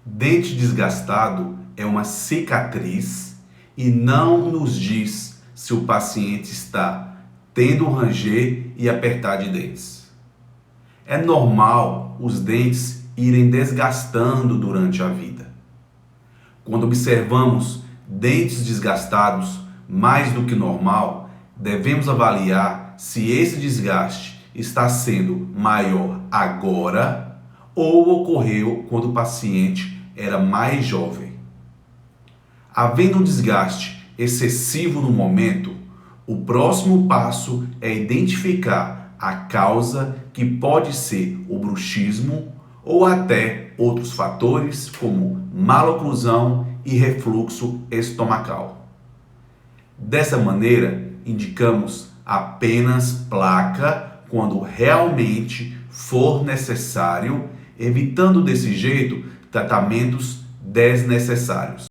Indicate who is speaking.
Speaker 1: Dente desgastado é uma cicatriz e não nos diz se o paciente está tendo ranger e apertar de dentes. É normal os dentes irem desgastando durante a vida. Quando observamos dentes desgastados mais do que normal, devemos avaliar se esse desgaste está sendo maior agora ou ocorreu quando o paciente era mais jovem. Havendo um desgaste excessivo no momento, o próximo passo é identificar a causa, que pode ser o bruxismo ou até outros fatores como maloclusão e refluxo estomacal. Dessa maneira, indicamos apenas placa quando realmente for necessário, evitando desse jeito tratamentos desnecessários.